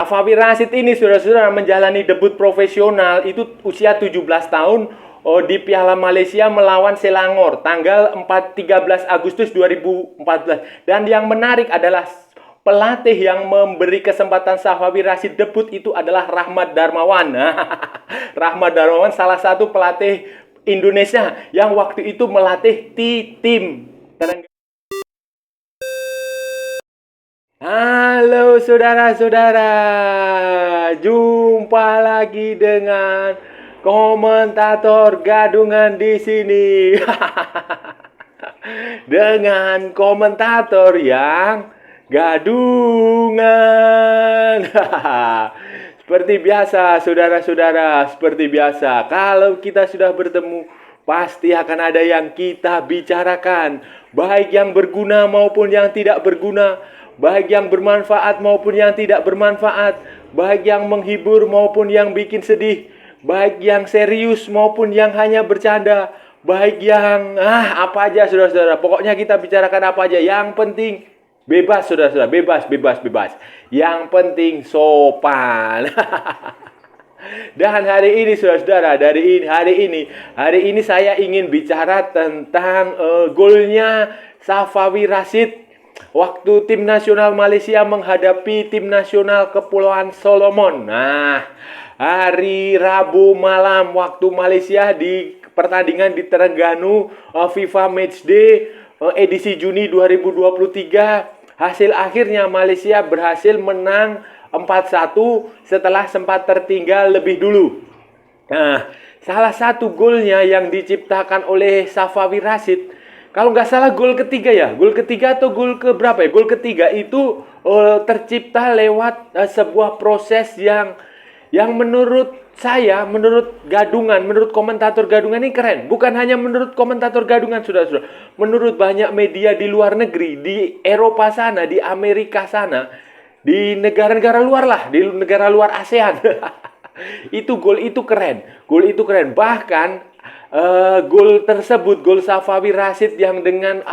Safawi Rashid ini saudara-saudara menjalani debut profesional itu usia 17 tahun di Piala Malaysia melawan Selangor tanggal 13 Agustus 2014. Dan yang menarik adalah pelatih yang memberi kesempatan Safawi Rashid debut itu adalah Rahmat Darmawan. Rahmat Darmawan salah satu pelatih Indonesia yang waktu itu melatih tim. Halo saudara-saudara, jumpa lagi dengan komentator gadungan di sini. Dengan komentator yang gadungan. Seperti biasa saudara-saudara, seperti biasa. Kalau kita sudah bertemu, pasti akan ada yang kita bicarakan, baik yang berguna maupun yang tidak berguna, baik yang bermanfaat maupun yang tidak bermanfaat, baik yang menghibur maupun yang bikin sedih, baik yang serius maupun yang hanya bercanda, baik yang apa aja saudara-saudara. Pokoknya kita bicarakan apa aja. Yang penting bebas saudara-saudara, bebas. Yang penting sopan. Dan hari ini saudara-saudara, hari ini saya ingin bicara tentang golnya Safawi Rashid waktu tim nasional Malaysia menghadapi tim nasional Kepulauan Solomon. Nah, hari Rabu malam waktu Malaysia di pertandingan di Terengganu FIFA Matchday edisi Juni 2023. Hasil akhirnya Malaysia berhasil menang 4-1 setelah sempat tertinggal lebih dulu. Nah, salah satu golnya yang diciptakan oleh Safawi Rashid, kalau nggak salah gol ketiga ya, gol ketiga atau gol keberapa ya? Gol ketiga itu tercipta lewat sebuah proses yang menurut saya, menurut gadungan, menurut komentator gadungan ini keren. Bukan hanya menurut komentator gadungan, saudara-saudara. Menurut banyak media di luar negeri, di Eropa sana, di Amerika sana, di negara-negara luar lah, di negara luar ASEAN. Gol itu keren. Bahkan gol tersebut, gol Safawi Rashid yang dengan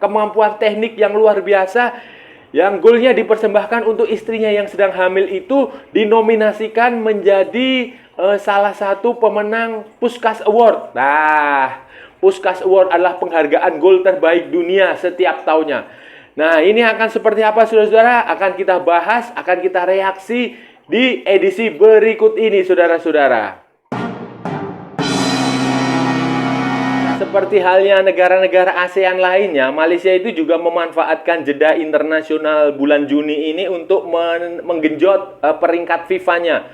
kemampuan teknik yang luar biasa, yang golnya dipersembahkan untuk istrinya yang sedang hamil itu dinominasikan menjadi salah satu pemenang Puskas Award. Nah, Puskas Award adalah penghargaan gol terbaik dunia setiap tahunnya. Nah, ini akan seperti apa saudara-saudara? Akan kita bahas, akan kita reaksi di edisi berikut ini saudara-saudara. Seperti halnya negara-negara ASEAN lainnya, Malaysia itu juga memanfaatkan jeda internasional bulan Juni ini untuk menggenjot peringkat FIFA-nya.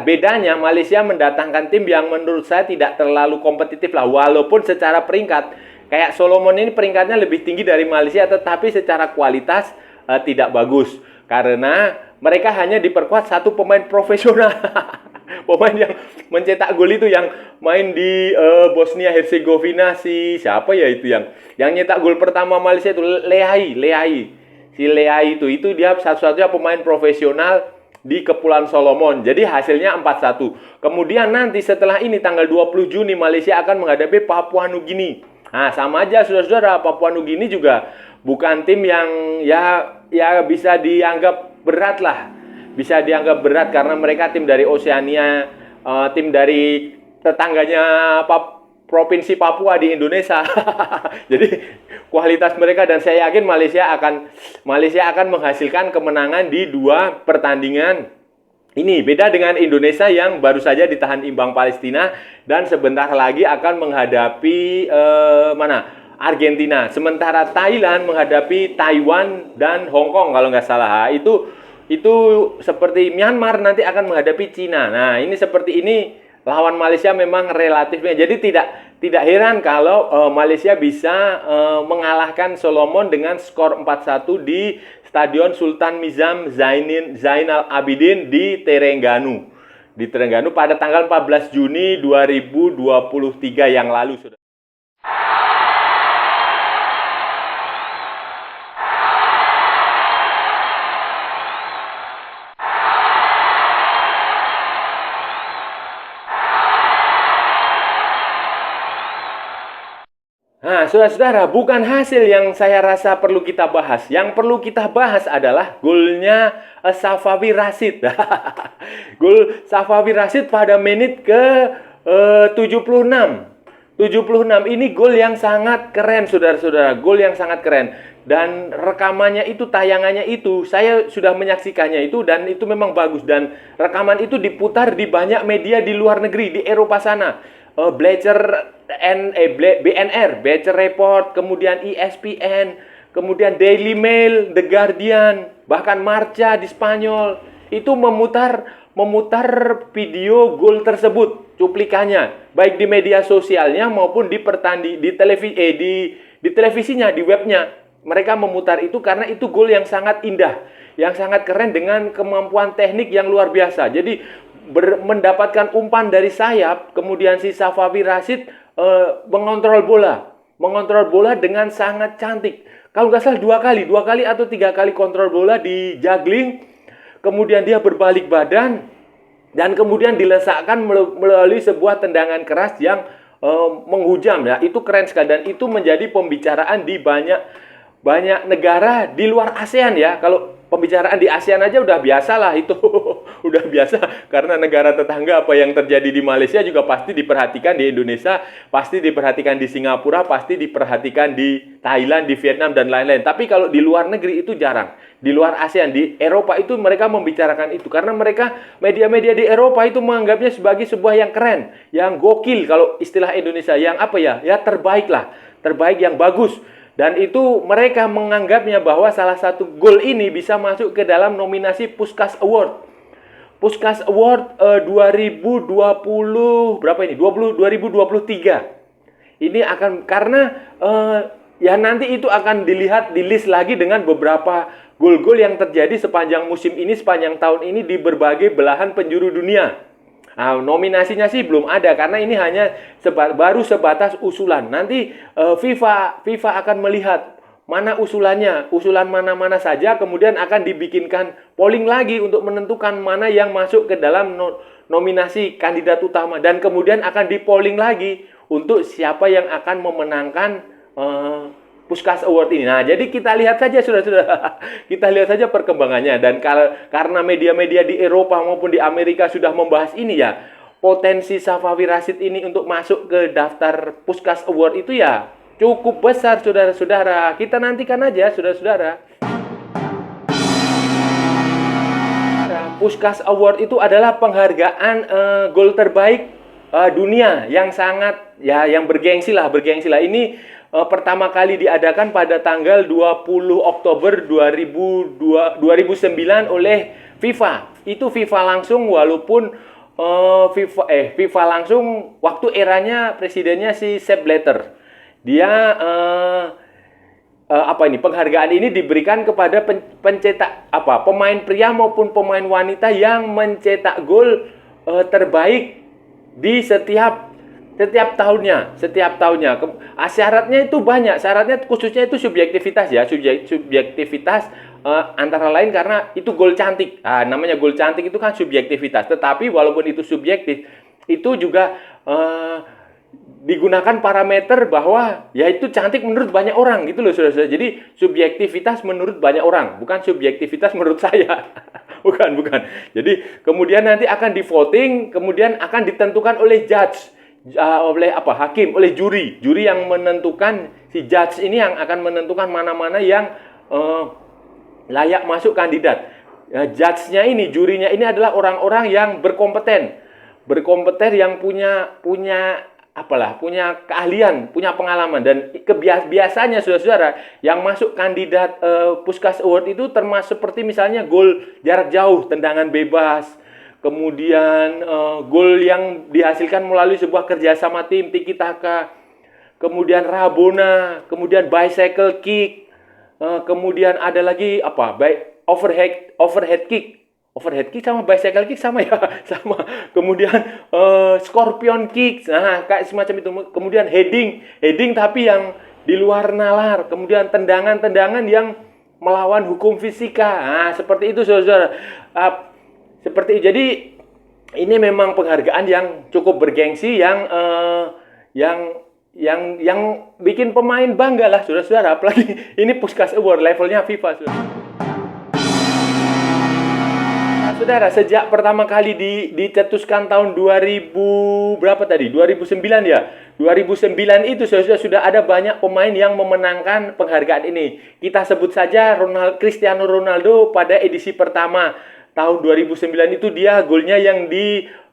Bedanya, Malaysia mendatangkan tim yang menurut saya tidak terlalu kompetitif lah. Walaupun secara peringkat, kayak Solomon ini peringkatnya lebih tinggi dari Malaysia, tetapi secara kualitas tidak bagus. Karena mereka hanya diperkuat satu pemain profesional. Pemain yang mencetak gol itu yang main di Bosnia Herzegovina, siapa ya itu yang nyetak gol pertama Malaysia itu Leai. Si Leai itu dia satu-satunya pemain profesional di Kepulauan Solomon. Jadi hasilnya 4-1. Kemudian nanti setelah ini tanggal 20 Juni Malaysia akan menghadapi Papua Nugini. Nah, sama aja saudara-saudara, Papua Nugini juga bukan tim yang ya bisa dianggap berat lah. Bisa dianggap berat karena mereka tim dari Oseania, tim dari tetangganya Provinsi Papua di Indonesia. Jadi kualitas mereka, dan saya yakin Malaysia akan menghasilkan kemenangan di dua pertandingan ini. Beda dengan Indonesia yang baru saja ditahan imbang Palestina dan sebentar lagi akan menghadapi Argentina. Sementara Thailand menghadapi Taiwan dan Hong Kong kalau nggak salah. Itu seperti Myanmar nanti akan menghadapi Cina. Nah, ini seperti ini lawan Malaysia memang relatifnya. Jadi tidak heran kalau Malaysia bisa mengalahkan Solomon dengan skor 4-1 di Stadion Sultan Nizam Zainal Abidin di Terengganu. Di Terengganu pada tanggal 14 Juni 2023 yang lalu, Saudara. Nah, saudara-saudara, bukan hasil yang saya rasa perlu kita bahas. Yang perlu kita bahas adalah golnya Safawi Rashid. Gol Safawi Rashid pada menit ke 76. 76 ini gol yang sangat keren, saudara-saudara. Gol yang sangat keren. Dan rekamannya itu, tayangannya itu, saya sudah menyaksikannya itu, dan itu memang bagus. Dan rekaman itu diputar di banyak media di luar negeri, di Eropa sana. BNR, Bleacher Report, kemudian ESPN, kemudian Daily Mail, The Guardian, bahkan Marca di Spanyol. Itu memutar video gol tersebut, cuplikannya, baik di media sosialnya maupun di televisinya, di webnya. Mereka memutar itu karena itu gol yang sangat indah, yang sangat keren dengan kemampuan teknik yang luar biasa. Jadi mendapatkan umpan dari sayap, kemudian si Safawi Rashid mengontrol bola dengan sangat cantik. Kalau nggak salah dua kali atau 3 kali kontrol bola di juggling, kemudian dia berbalik badan dan kemudian dilesakkan melalui sebuah tendangan keras yang menghujam, ya. Itu keren sekali dan itu menjadi pembicaraan di banyak negara di luar ASEAN, ya. Kalau pembicaraan di ASEAN aja udah biasa lah itu. Udah biasa karena negara tetangga apa yang terjadi di Malaysia juga pasti diperhatikan di Indonesia, pasti diperhatikan di Singapura, pasti diperhatikan di Thailand, di Vietnam dan lain-lain. Tapi kalau di luar negeri itu jarang. Di luar ASEAN, di Eropa itu mereka membicarakan itu karena mereka media-media di Eropa itu menganggapnya sebagai sebuah yang keren, yang gokil kalau istilah Indonesia, yang apa ya? Ya terbaik lah. Terbaik, yang bagus. Dan itu mereka menganggapnya bahwa salah satu gol ini bisa masuk ke dalam nominasi Puskás Award. Puskás Award 2020 berapa ini? 2023. Ini akan karena ya nanti itu akan dilihat di list lagi dengan beberapa gol-gol yang terjadi sepanjang musim ini, sepanjang tahun ini di berbagai belahan penjuru dunia. Nah, nominasinya sih belum ada karena ini hanya baru sebatas usulan. Nanti FIFA akan melihat mana usulannya, usulan mana-mana saja, kemudian akan dibikinkan polling lagi untuk menentukan mana yang masuk ke dalam nominasi kandidat utama dan kemudian akan dipolling lagi untuk siapa yang akan memenangkan Puskás Award ini. Nah, jadi kita lihat saja sudah kita lihat saja perkembangannya dan karena media-media di Eropa maupun di Amerika sudah membahas ini, ya, potensi Safawi Rashid ini untuk masuk ke daftar Puskás Award itu ya cukup besar, saudara-saudara. Kita nantikan aja, saudara-saudara. Puskás Award itu adalah penghargaan gol terbaik dunia yang sangat, ya, yang bergengsi lah. Ini pertama kali diadakan pada tanggal 20 Oktober 2009 oleh FIFA. Itu FIFA langsung, walaupun FIFA langsung waktu eranya presidennya si Sepp Blatter. Dia penghargaan ini diberikan kepada pemain pria maupun pemain wanita yang mencetak gol terbaik di setiap tahunnya. Syaratnya itu banyak. Syaratnya khususnya itu subjektivitas, ya. Subjektivitas antara lain karena itu gol cantik. Namanya gol cantik itu kan subjektivitas. Tetapi walaupun itu subjektif, itu juga digunakan parameter bahwa ya itu cantik menurut banyak orang gitu loh, saudara-saudara. Jadi subjektivitas menurut banyak orang, bukan subjektivitas menurut saya. bukan. Jadi kemudian nanti akan di voting, kemudian akan ditentukan oleh judge. Oleh hakim, oleh juri yang menentukan, si judge ini yang akan menentukan mana-mana yang layak masuk kandidat. Judge-nya ini, jurinya ini adalah orang-orang yang berkompeten yang punya keahlian, punya pengalaman dan biasanya saudara-saudara yang masuk kandidat Puskás Award itu termasuk seperti misalnya gol jarak jauh, tendangan bebas. Kemudian gol yang dihasilkan melalui sebuah kerjasama tim, tiki taka, kemudian rabona, kemudian bicycle kick, kemudian ada lagi overhead kick sama bicycle kick sama ya, sama. Kemudian scorpion kick, nah kayak semacam itu. Kemudian heading tapi yang di luar nalar, kemudian tendangan yang melawan hukum fisika. Nah, seperti itu saudara. Jadi ini memang penghargaan yang cukup bergengsi yang yang bikin pemain bangga lah, saudara-saudara. Apalagi ini Puskás Award levelnya FIFA, saudara. Saudara, sejak pertama kali dicetuskan tahun 2000 berapa tadi? 2009 ya. 2009 itu sudah ada banyak pemain yang memenangkan penghargaan ini. Kita sebut saja Cristiano Ronaldo pada edisi pertama tahun 2009 itu dia golnya yang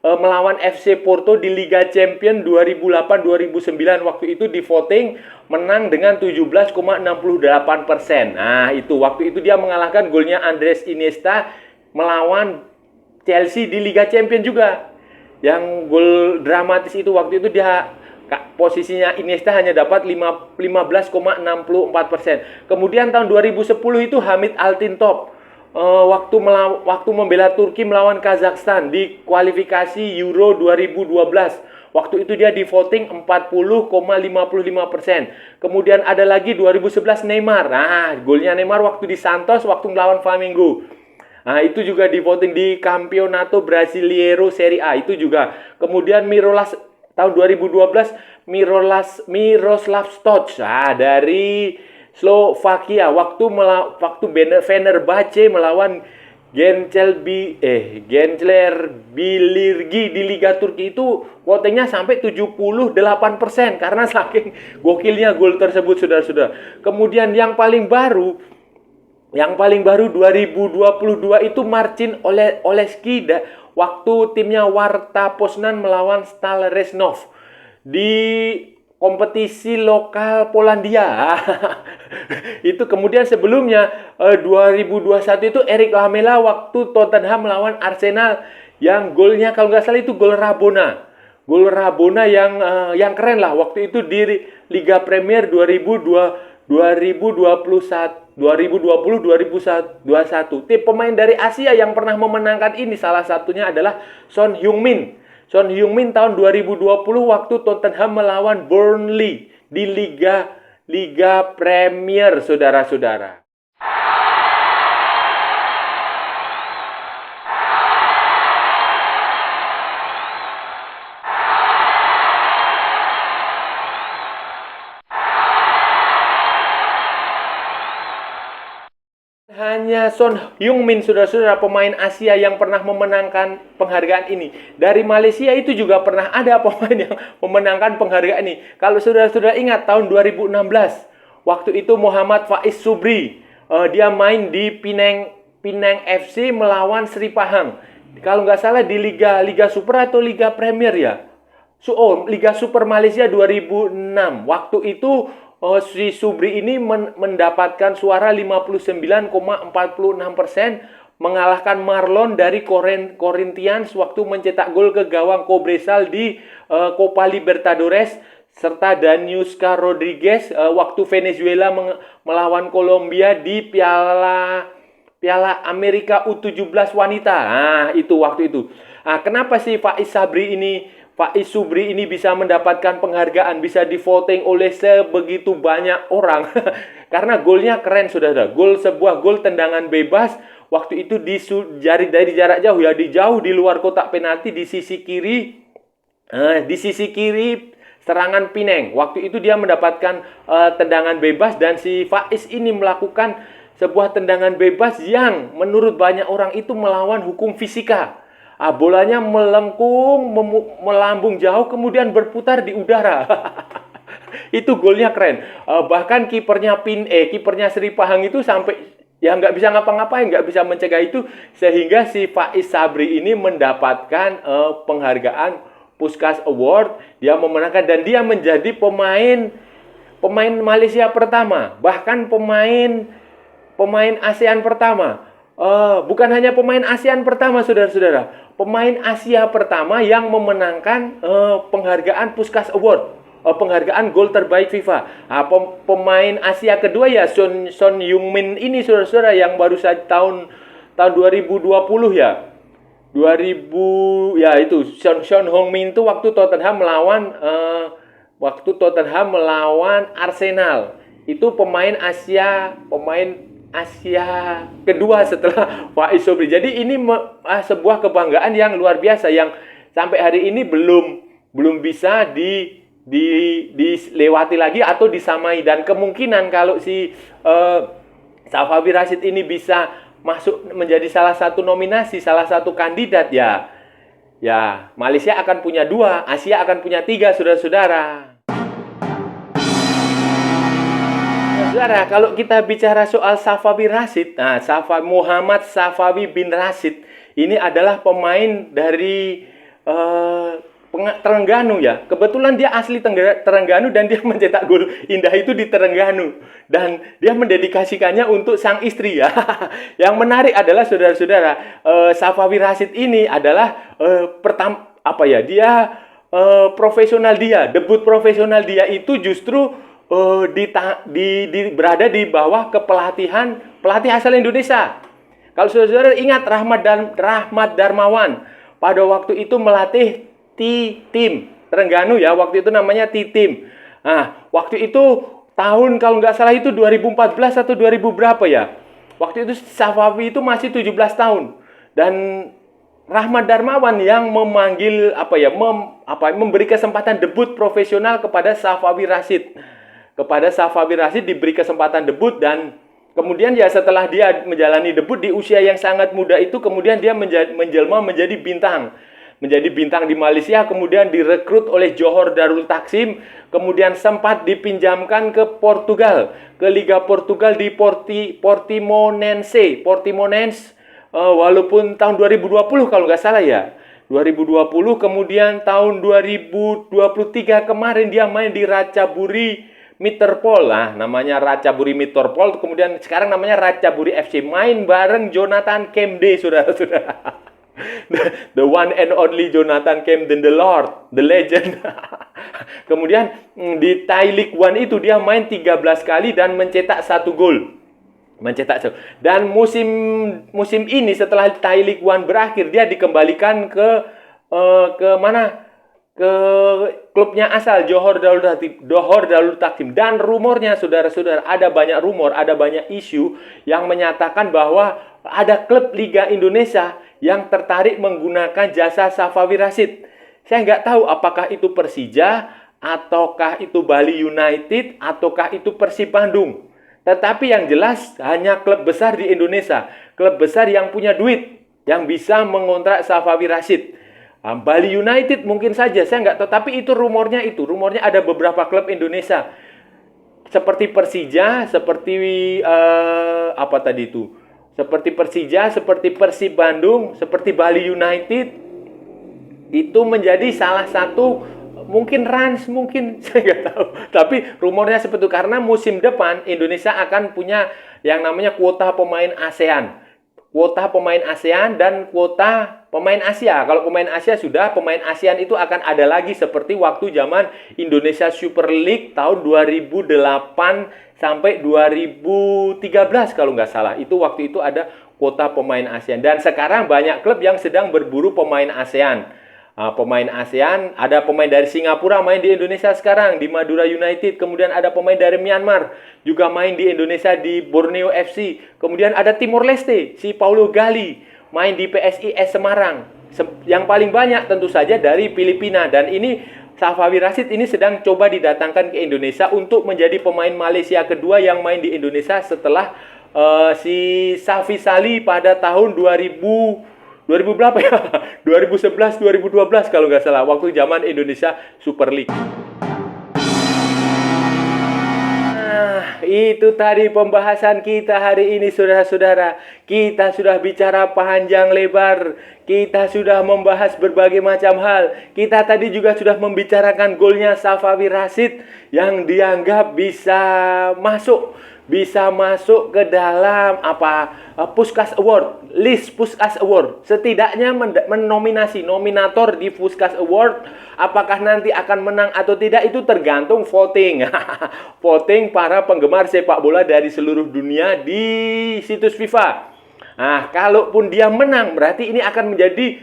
melawan FC Porto di Liga Champions 2008-2009. Waktu itu di voting menang dengan 17,68%. Nah, itu waktu itu dia mengalahkan golnya Andres Iniesta melawan Chelsea di Liga Champions juga. Yang gol dramatis itu waktu itu dia posisinya Iniesta hanya dapat 15,64%. Kemudian tahun 2010 itu Hamid Altintop waktu membela Turki melawan Kazakhstan di kualifikasi Euro 2012. Waktu itu dia di voting 40,55%. Kemudian ada lagi 2011 Neymar. Nah, golnya Neymar waktu di Santos waktu melawan Flamengo. Nah, itu juga di voting di Campeonato Brasileiro Serie A itu juga. Kemudian tahun 2012 Miroslav Stoch dari Slovakia waktu Fenerbahce melawan Gençlerbirliği di Liga Turki itu votingnya sampai 78% karena saking gokilnya gol tersebut, saudara-saudara. Kemudian yang paling baru 2022 itu Marcin Oleski waktu timnya Warta Poznan melawan Stal Reznov di kompetisi lokal Polandia. Itu kemudian sebelumnya 2021 itu Erik Lamela waktu Tottenham melawan Arsenal yang golnya kalau nggak salah itu gol Rabona. Gol Rabona yang keren lah waktu itu di Liga Premier 2020-2021. Tim pemain dari Asia yang pernah memenangkan ini salah satunya adalah Son Heung-min. Son Heung-min tahun 2020 waktu Tottenham melawan Burnley di Liga Premier, saudara-saudara. Hanya Son Heung-min, saudara-saudara, pemain Asia yang pernah memenangkan penghargaan ini. Dari Malaysia itu juga pernah ada pemain yang memenangkan penghargaan ini. Kalau saudara-saudara ingat tahun 2016, waktu itu Muhammad Faiz Subri, dia main di Penang FC melawan Sri Pahang. Kalau nggak salah di Liga Super atau Liga Premier ya. Liga Super Malaysia 2006. Waktu itu si Subri ini mendapatkan suara 59,46%, mengalahkan Marlon dari Corinthians waktu mencetak gol ke gawang Cobresal di Copa Libertadores, serta Daniuska Rodriguez waktu Venezuela melawan Kolombia di Piala Amerika U17 wanita. Nah, itu waktu itu. Nah, kenapa sih Faiz Subri ini bisa mendapatkan penghargaan, bisa di-voting oleh sebegitu banyak orang? Karena golnya keren, saudara. Sebuah gol tendangan bebas. Waktu itu dari jarak jauh ya, di luar kotak penalti di sisi kiri. Di sisi kiri serangan Penang. Waktu itu dia mendapatkan tendangan bebas dan si Faiz ini melakukan sebuah tendangan bebas yang menurut banyak orang itu melawan hukum fisika. Bolanya melengkung, melambung jauh, kemudian berputar di udara. Itu golnya keren. Bahkan kipernya Sri Pahang itu sampai ya nggak bisa ngapa-ngapain, nggak bisa mencegah itu, sehingga si Faiz Sabri ini mendapatkan penghargaan Puskás Award. Dia memenangkan dan dia menjadi pemain Malaysia pertama, bahkan pemain ASEAN pertama. Bukan hanya pemain ASEAN pertama, saudara-saudara, pemain Asia pertama yang memenangkan penghargaan Puskás Award, penghargaan gol terbaik FIFA. Pemain Asia kedua ya Son Heung-min ini, saudara-saudara, yang baru saja tahun 2020 ya. 2000 ya itu Son Heung-min itu waktu Tottenham melawan Arsenal. Itu pemain Asia kedua setelah Faiz Subri. Jadi ini sebuah kebanggaan yang luar biasa yang sampai hari ini belum bisa dilewati lagi atau disamai. Dan kemungkinan kalau si Safawi Rashid ini bisa masuk menjadi salah satu nominasi, salah satu kandidat, ya Malaysia akan punya 2, Asia akan punya 3, saudara-saudara. Saudara, kalau kita bicara soal Safawi Rashid, nah, Muhammad Safawi bin Rashid ini adalah pemain dari Terengganu ya. Kebetulan dia asli Terengganu dan dia mencetak gol indah itu di Terengganu. Dan dia mendedikasikannya untuk sang istri ya. Yang menarik adalah saudara-saudara, Safawi Rashid ini adalah dia profesional dia, debut profesional dia itu justru berada di bawah pelatih asal Indonesia. Kalau saudara ingat Rahmat Darmawan pada waktu itu melatih T-Team Terengganu ya, waktu itu namanya T-Team. Nah, waktu itu tahun kalau nggak salah itu 2014 atau 2000 berapa ya. Waktu itu Safawi itu masih 17 tahun dan Rahmat Darmawan yang memberi kesempatan debut profesional kepada Safawi Rashid. Kepada Safawi Rashid diberi kesempatan debut dan kemudian ya setelah dia menjalani debut di usia yang sangat muda itu, kemudian dia menjelma menjadi bintang. Menjadi bintang di Malaysia, kemudian direkrut oleh Johor Darul Taksim, kemudian sempat dipinjamkan ke Portugal, ke Liga Portugal di Portimonense, walaupun tahun 2020 kalau nggak salah ya. 2020, kemudian tahun 2023 kemarin dia main di Ratchaburi Mitterpol, namanya Ratchaburi Mitterpol, kemudian sekarang namanya Ratchaburi FC, main bareng Jonathan Kemde, saudara-saudara. The one and only Jonathan Kemden, the Lord, the legend. Kemudian di Thai League One itu dia main 13 kali dan mencetak 1 gol. Dan musim ini setelah Thai League One berakhir, dia dikembalikan ke mana? Ke klubnya asal Johor Darul Taksim. Dan rumornya saudara-saudara, ada banyak rumor, ada banyak isu yang menyatakan bahwa ada klub Liga Indonesia yang tertarik menggunakan jasa Safawi Rashid. Saya nggak tahu apakah itu Persija, ataukah itu Bali United, ataukah itu Persib Bandung. Tetapi yang jelas hanya klub besar di Indonesia, klub besar yang punya duit, yang bisa mengontrak Safawi Rashid. Bali United mungkin saja, saya nggak tahu. Tapi itu rumornya ada beberapa klub Indonesia seperti Persija, seperti seperti Persija, seperti Persib Bandung, seperti Bali United, itu menjadi salah satu, mungkin Rans, mungkin saya nggak tahu. Tapi rumornya seperti itu karena musim depan Indonesia akan punya yang namanya kuota pemain ASEAN. Kuota pemain ASEAN dan kuota pemain Asia. Kalau pemain Asia sudah, pemain ASEAN itu akan ada lagi seperti waktu zaman Indonesia Super League tahun 2008 sampai 2013 kalau nggak salah. Itu waktu itu ada kuota pemain ASEAN. Dan sekarang banyak klub yang sedang berburu pemain ASEAN. Pemain ASEAN, ada pemain dari Singapura main di Indonesia sekarang di Madura United, kemudian ada pemain dari Myanmar juga main di Indonesia di Borneo FC, kemudian ada Timor Leste, si Paulo Gali main di PSIS Semarang. Yang paling banyak tentu saja dari Filipina, dan ini Safawi Rashid ini sedang coba didatangkan ke Indonesia untuk menjadi pemain Malaysia kedua yang main di Indonesia setelah si Safi Sali pada tahun 2000 berapa ya? 2011, 2012 kalau nggak salah, waktu zaman Indonesia Super League. Nah, itu tadi pembahasan kita hari ini, saudara-saudara. Kita sudah bicara panjang lebar. Kita sudah membahas berbagai macam hal. Kita tadi juga sudah membicarakan golnya Safawi Rashid yang dianggap bisa masuk ke dalam Puskas Award, list Puskas Award. Setidaknya nominator di Puskas Award. Apakah nanti akan menang atau tidak itu tergantung voting. Voting para penggemar sepak bola dari seluruh dunia di situs FIFA. Nah, kalaupun dia menang, berarti ini akan menjadi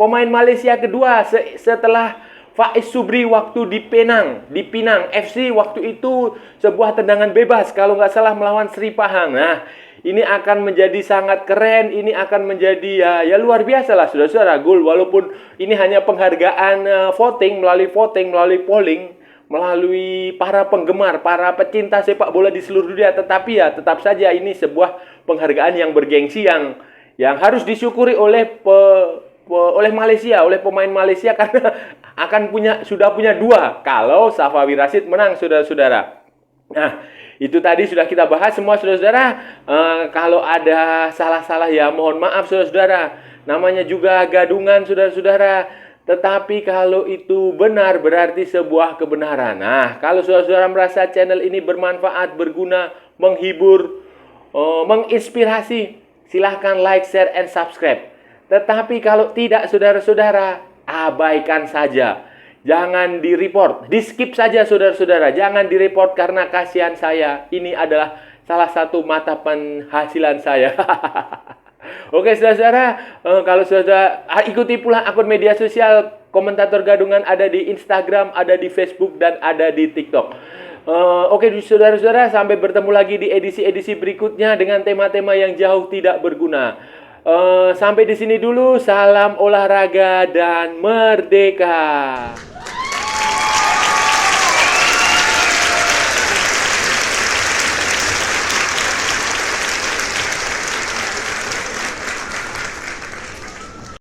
pemain Malaysia kedua setelah Faiz Subri waktu di Pinang FC waktu itu sebuah tendangan bebas kalau nggak salah melawan Sri Pahang. Nah, ini akan menjadi sangat keren, ini akan menjadi ya luar biasa lah saudara-saudara Gul. Walaupun ini hanya penghargaan voting, melalui polling, melalui para penggemar, para pecinta sepak bola di seluruh dunia, tetapi ya tetap saja ini sebuah penghargaan yang bergengsi yang harus disyukuri oleh Malaysia, oleh pemain Malaysia karena sudah punya 2 kalau Safawi Rashid menang saudara-saudara. Nah, itu tadi sudah kita bahas semua saudara-saudara. Kalau ada salah-salah ya mohon maaf saudara-saudara. Namanya juga gadungan saudara-saudara. Tetapi kalau itu benar berarti sebuah kebenaran. Nah, kalau saudara-saudara merasa channel ini bermanfaat, berguna, menghibur, menginspirasi, silahkan like, share, and subscribe. Tetapi kalau tidak saudara-saudara, abaikan saja. Jangan di-report, di-skip saja saudara-saudara. Jangan di-report karena kasihan saya. Ini adalah salah satu mata penghasilan saya. Oke saudara-saudara, kalau saudara ikuti pula akun media sosial Komentator Gadungan, ada di Instagram, ada di Facebook, dan ada di TikTok. Oke saudara-saudara, sampai bertemu lagi di edisi-edisi berikutnya dengan tema-tema yang jauh tidak berguna. Sampai di sini dulu. Salam olahraga dan merdeka.